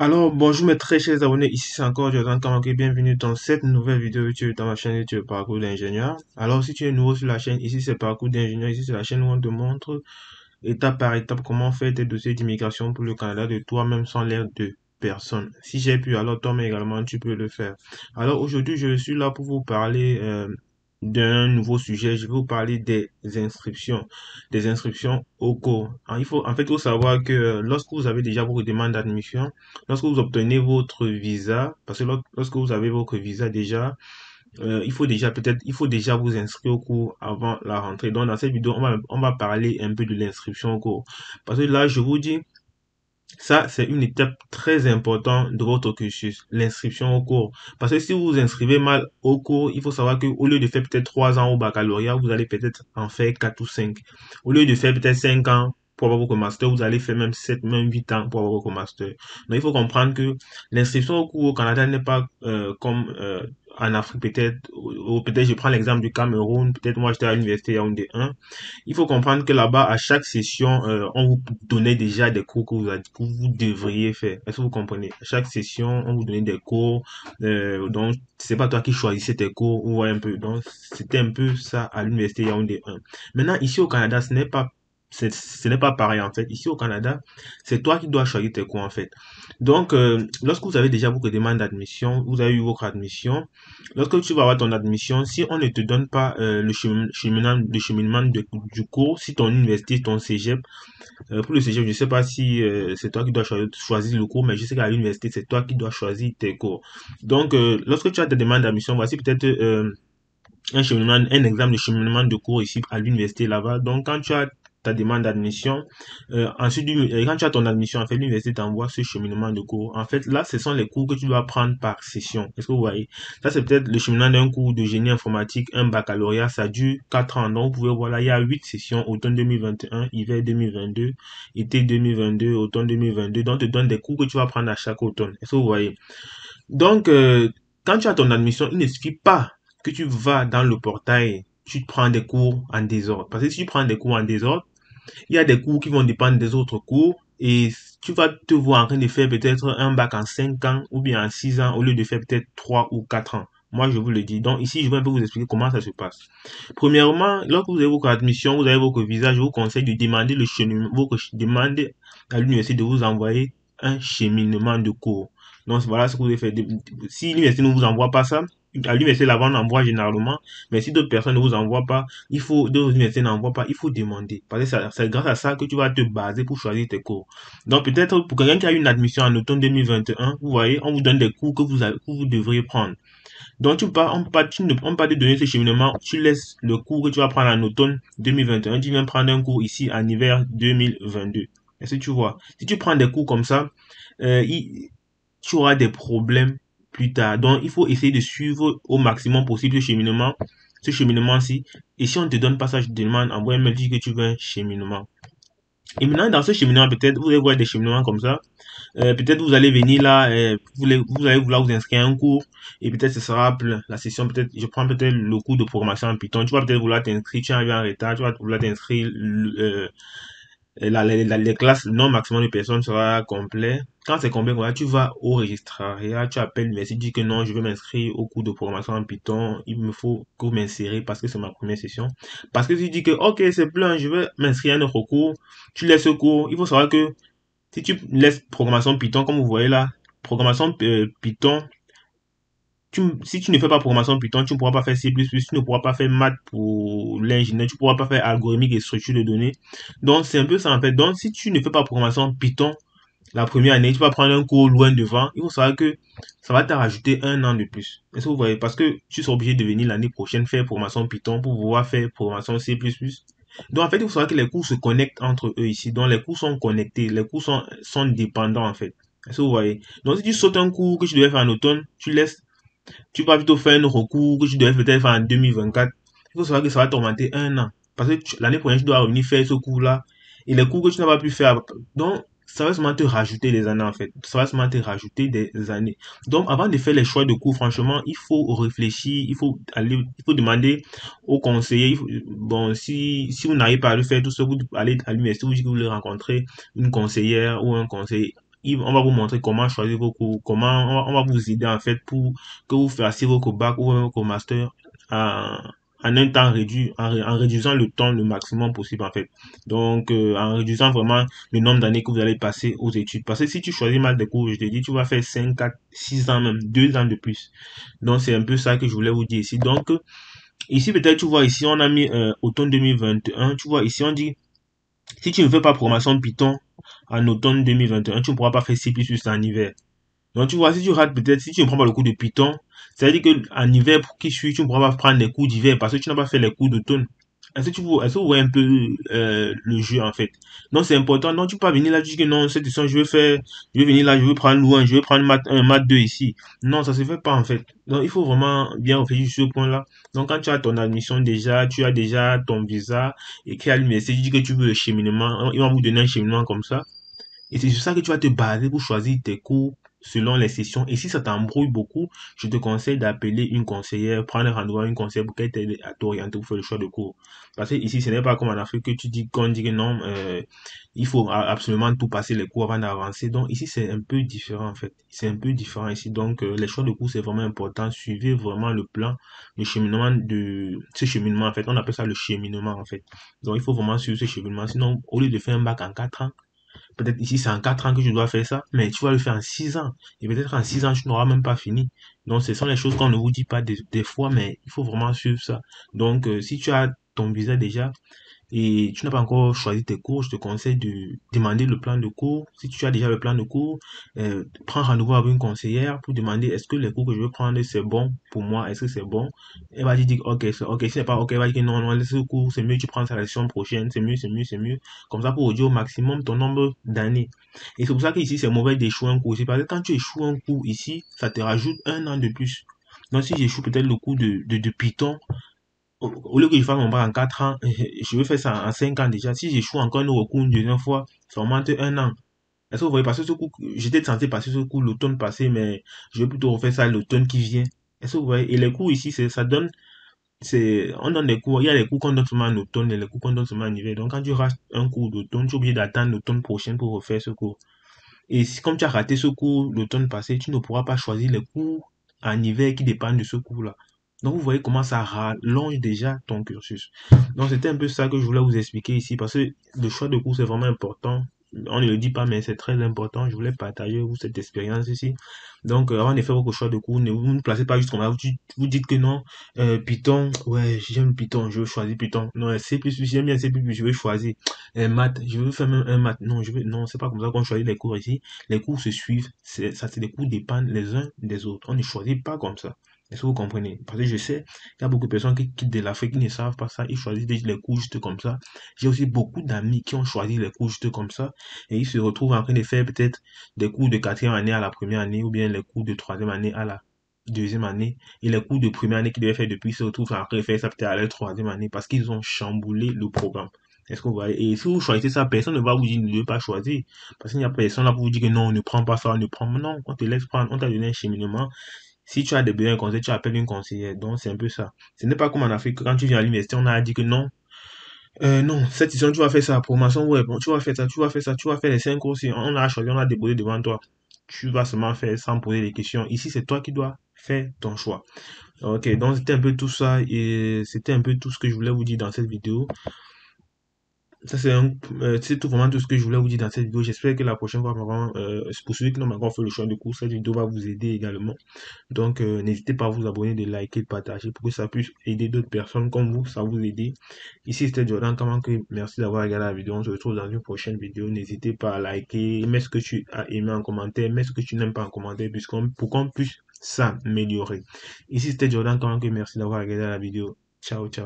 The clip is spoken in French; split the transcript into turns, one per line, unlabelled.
Alors, bonjour mes très chers abonnés, ici c'est encore Jordan Kamanké, bienvenue dans cette nouvelle vidéo YouTube dans ma chaîne YouTube Parcours d'ingénieur. Alors, si tu es nouveau sur la chaîne, ici c'est Parcours d'ingénieur, ici c'est la chaîne où on te montre étape par étape comment faire tes dossiers d'immigration pour le Canada de toi-même sans l'aide de personne. Si j'ai pu, alors toi-même également tu peux le faire. Alors aujourd'hui, je suis là pour vous parler d'un nouveau sujet. Je vais vous parler des inscriptions au cours. En fait, il faut savoir que lorsque vous avez déjà votre demande d'admission, lorsque vous obtenez votre visa, parce que lorsque vous avez votre visa déjà, il faut déjà vous inscrire au cours avant la rentrée. Donc, dans cette vidéo, on va parler un peu de l'inscription au cours. Parce que là, je vous dis, ça, c'est une étape très importante de votre cursus, l'inscription au cours. Parce que si vous vous inscrivez mal au cours, il faut savoir que au lieu de faire peut-être 3 ans au baccalauréat, vous allez peut-être en faire 4 ou 5. Au lieu de faire peut-être 5 ans pour avoir votre master, vous allez faire même 7, même 8 ans pour avoir votre master. Donc, il faut comprendre que l'inscription au cours au Canada n'est pas comme en Afrique peut-être, ou peut-être je prends l'exemple du Cameroun, peut-être moi j'étais à l'université Yaoundé 1. Il faut comprendre que là-bas, à chaque session, on vous donnait déjà des cours que vous devriez faire. Est-ce que vous comprenez? À chaque session, on vous donnait des cours. Donc, c'est pas toi qui choisissais tes cours ou un peu. Donc, c'était un peu ça à l'université Yaoundé 1. Maintenant, ici au Canada, ce n'est pas pareil en fait. Ici au Canada, c'est toi qui dois choisir tes cours en fait. Donc, lorsque vous avez déjà votre demande d'admission, vous avez eu votre admission, lorsque tu vas avoir ton admission, si on ne te donne pas le cheminement du cours, si ton université, ton cégep, pour le cégep, je ne sais pas si c'est toi qui dois choisir le cours, mais je sais qu'à l'université, c'est toi qui dois choisir tes cours. Donc, lorsque tu as ta demande d'admission, voici peut-être un exemple de cheminement de cours ici à l'université là-bas. Donc, quand tu as ta demande d'admission, quand tu as ton admission, en fait, l'université t'envoie ce cheminement de cours. En fait, là, ce sont les cours que tu dois prendre par session. Est-ce que vous voyez? Ça, c'est peut-être le cheminement d'un cours de génie informatique, un baccalauréat, ça dure 4 ans. Donc, vous pouvez voir là, il y a 8 sessions, automne 2021, hiver 2022, été 2022, automne 2022. Donc, on te donne des cours que tu vas prendre à chaque automne. Est-ce que vous voyez? Donc, quand tu as ton admission, il ne suffit pas que tu vas dans le portail, tu prends des cours en désordre. Parce que si tu prends des cours en désordre, il y a des cours qui vont dépendre des autres cours et tu vas te voir en train de faire peut-être un bac en 5 ans ou bien en 6 ans au lieu de faire peut-être 3 ou 4 ans. Moi, je vous le dis. Donc, ici, je vais un peu vous expliquer comment ça se passe. Premièrement, lorsque vous avez votre admission, vous avez votre visa, je vous conseille de demander demander à l'université de vous envoyer un cheminement de cours. Donc, voilà ce que vous devez faire. Si l'université ne vous envoie pas ça, à l'université là-bas, on envoie généralement, mais si d'autres personnes ne vous envoient pas, d'autres universités n'envoient pas, il faut demander. Parce que c'est grâce à ça que tu vas te baser pour choisir tes cours. Donc, peut-être pour quelqu'un qui a une admission en automne 2021, vous voyez, on vous donne des cours que vous devriez prendre. Donc, on peut pas te donner ce cheminement. Tu laisses le cours que tu vas prendre en automne 2021. Tu viens prendre un cours ici en hiver 2022. Est-ce que tu vois? Si tu prends des cours comme ça, euh, il- tu auras des problèmes plus tard. Donc, il faut essayer de suivre au maximum possible ce cheminement-ci. Et si on ne te donne pas ça, je te demande, envoie un mail, dis que tu veux un cheminement. Et maintenant, dans ce cheminement, peut-être, vous allez voir des cheminements comme ça. Peut-être vous allez venir là, vous allez vouloir vous inscrire à un cours et peut-être ce sera la session, peut-être, je prends peut-être le cours de programmation en Python. Tu vas peut-être vouloir t'inscrire, tu es arrivé en retard, tu vas vouloir t'inscrire, les classes, le nombre maximum de personnes sera complet. Quand c'est complet, voilà, tu vas au registrariat, tu appelles l'université, tu dis que non, je veux m'inscrire au cours de programmation en Python, il me faut que vous m'insérez parce que c'est ma première session. Parce que si tu dis que, ok, c'est plein, je veux m'inscrire à un autre cours, tu laisses ce cours, il faut savoir que si tu laisses programmation Python, comme vous voyez là, programmation Python, si tu ne fais pas programmation Python, tu ne pourras pas faire C++, tu ne pourras pas faire maths pour l'ingénieur, tu ne pourras pas faire algorithmique et structure de données. Donc, c'est un peu ça en fait. Donc, si tu ne fais pas programmation Python la première année, tu vas prendre un cours loin devant, il faut savoir que ça va te rajouter un an de plus. Est-ce que vous voyez? Parce que tu seras obligé de venir l'année prochaine faire programmation Python pour pouvoir faire programmation C++. Donc, en fait, il faut savoir que les cours se connectent entre eux ici. Donc, les cours sont connectés, les cours sont dépendants, en fait. Est-ce que vous voyez? Donc, si tu sautes un cours que tu devais faire en automne, tu vas plutôt faire un recours que tu devais peut-être faire en 2024. Il faut savoir que ça va t'augmenter un an. Parce que l'année prochaine, tu dois revenir faire ce cours-là. Et les cours que tu n'as pas pu faire. Donc, ça va seulement te rajouter des années, en fait. Ça va seulement te rajouter des années. Donc, avant de faire les choix de cours, franchement, il faut réfléchir, il faut demander au conseiller. Bon, si vous n'arrivez pas à le faire tout seul, vous allez à l'université, vous dites que vous voulez rencontrer une conseillère ou un conseiller. on va vous montrer comment choisir vos cours, comment on va vous aider en fait pour que vous fassiez vos bac ou vos master en, en un temps réduit, en réduisant le temps le maximum possible en fait. Donc en réduisant vraiment le nombre d'années que vous allez passer aux études. Parce que si tu choisis mal des cours, je te dis, tu vas faire 5 4 6 ans même, 2 ans de plus. Donc c'est un peu ça que je voulais vous dire ici. Donc ici peut-être tu vois ici on a mis automne 2021, tu vois ici on dit si tu ne fais pas formation Python en automne 2021, tu ne pourras pas faire C++ en hiver. Donc tu vois, si tu rates peut-être, si tu ne prends pas le cours de Python, ça veut dire qu'en hiver qui suit, tu ne pourras pas prendre les cours d'hiver parce que tu n'as pas fait les cours d'automne. Est-ce que vous voyez un peu le jeu en fait? Donc c'est important. Donc tu peux pas venir là, tu dis que non, cette session je vais venir là, je vais prendre loin, je vais prendre maths 1, maths 2 ici. Non, ça se fait pas en fait. Donc il faut vraiment bien réfléchir sur ce point-là. Donc quand tu as ton admission déjà, tu as déjà ton visa et qu'à l'université, tu dis que tu veux le cheminement, ils vont vous donner un cheminement comme ça. Et c'est sur ça que tu vas te baser pour choisir tes cours selon les sessions. Et si ça t'embrouille beaucoup, je te conseille d'appeler une conseillère, prendre rendez-vous à une conseillère pour qu'elle t'aide à t'orienter pour faire le choix de cours. Parce que ici, ce n'est pas comme en Afrique que tu dis qu'on dit que non, il faut absolument tout passer les cours avant d'avancer. Donc ici, c'est un peu différent en fait. C'est un peu différent ici. Donc les choix de cours, c'est vraiment important. Suivez vraiment le plan, le cheminement de ce cheminement en fait. On appelle ça le cheminement en fait. Donc il faut vraiment suivre ce cheminement. Sinon, au lieu de faire un bac en 4 ans, peut-être ici, c'est en 4 ans que je dois faire ça, mais tu vas le faire en 6 ans. Et peut-être en 6 ans, tu n'auras même pas fini. Donc, ce sont les choses qu'on ne vous dit pas des fois, mais il faut vraiment suivre ça. Donc, si tu as ton visa déjà, et tu n'as pas encore choisi tes cours, je te conseille de demander le plan de cours. Si tu as déjà le plan de cours, prends rendez-vous avec une conseillère pour demander est-ce que les cours que je veux prendre, c'est bon pour moi, est-ce que c'est bon? Elle va te dire ok, c'est ok, si c'est pas ok, elle va dire que non, non, laisse le cours, c'est mieux, tu prends ça la session prochaine, c'est mieux, c'est mieux, c'est mieux. Comme ça, pour réduire au maximum ton nombre d'années. Et c'est pour ça qu'ici, c'est mauvais d'échouer un cours. C'est parce que quand tu échoues un cours ici, ça te rajoute un an de plus. Donc, si j'échoue peut-être le cours de Python, au lieu que je fasse mon bac en 4 ans, je vais faire ça en 5 ans déjà. Si j'échoue encore un nouveau cours une deuxième fois, ça augmente un an. Est-ce que vous voyez passer ce cours? J'étais censé passer ce cours l'automne passé, mais je vais plutôt refaire ça l'automne qui vient. Est-ce que vous voyez? Et les cours ici, ça donne, on donne des cours. Il y a les cours qu'on donne seulement en automne et les cours qu'on donne seulement en hiver. Donc, quand tu rates un cours d'automne, tu es obligé d'attendre l'automne prochain pour refaire ce cours. Et si, comme tu as raté ce cours l'automne passé, tu ne pourras pas choisir les cours en hiver qui dépendent de ce cours-là. Donc, vous voyez comment ça rallonge déjà ton cursus. Donc, c'était un peu ça que je voulais vous expliquer ici parce que le choix de cours, c'est vraiment important. On ne le dit pas, mais c'est très important. Je voulais partager vous cette expérience ici. Donc, avant de faire votre choix de cours, ne vous placez pas juste comme ça. Vous dites que non, Python, ouais, j'aime Python, je veux choisir Python. Non, C++, j'aime bien C++, je veux choisir. Maths, je veux faire même un maths. Non, non, c'est pas comme ça qu'on choisit les cours ici. Les cours se suivent. C'est les cours dépendent les uns des autres. On ne choisit pas comme ça. Est-ce que vous comprenez? Parce que je sais qu'il y a beaucoup de personnes qui quittent de l'Afrique qui ne savent pas ça. Ils choisissent les cours juste comme ça. J'ai aussi beaucoup d'amis qui ont choisi les cours juste comme ça. Et ils se retrouvent en train de faire peut-être des cours de quatrième année à la première année ou bien les cours de troisième année à la deuxième année. Et les cours de première année qu'ils devaient faire depuis, ils se retrouvent en train de faire ça peut-être à la troisième année parce qu'ils ont chamboulé le programme. Est-ce que vous voyez? Et si vous choisissez ça, personne ne va vous dire de ne pas choisir. Parce qu'il n'y a personne là pour vous dire que non, on ne prend pas ça, on ne prend pas. Non, on te laisse prendre, on t'a donné un cheminement. Si tu as des besoins de conseils, tu appelles une conseillère. Donc, c'est un peu ça. Ce n'est pas comme en Afrique, quand tu viens à l'université, on a dit que non. Non, cette session, tu vas faire ça. Promotion web, bon, tu vas faire ça, tu vas faire ça, tu vas faire les 5 cours. On a choisi, on a déposé devant toi. Tu vas seulement faire sans poser des questions. Ici, c'est toi qui dois faire ton choix. Ok, donc c'était un peu tout ça et c'était un peu tout ce que je voulais vous dire dans cette vidéo. Ça, c'est tout vraiment tout ce que je voulais vous dire dans cette vidéo. J'espère que la prochaine fois, vraiment, pour celui qui n'a pas encore fait le choix de cours, cette vidéo va vous aider également. Donc, n'hésitez pas à vous abonner, de liker, de partager pour que ça puisse aider d'autres personnes comme vous, ça vous aider. Ici, c'était Jordan que merci d'avoir regardé la vidéo. On se retrouve dans une prochaine vidéo. N'hésitez pas à liker, mets ce que tu as aimé en commentaire, mets ce que tu n'aimes pas en commentaire pour qu'on puisse s'améliorer. Ici, c'était Jordan que merci d'avoir regardé la vidéo. Ciao, ciao.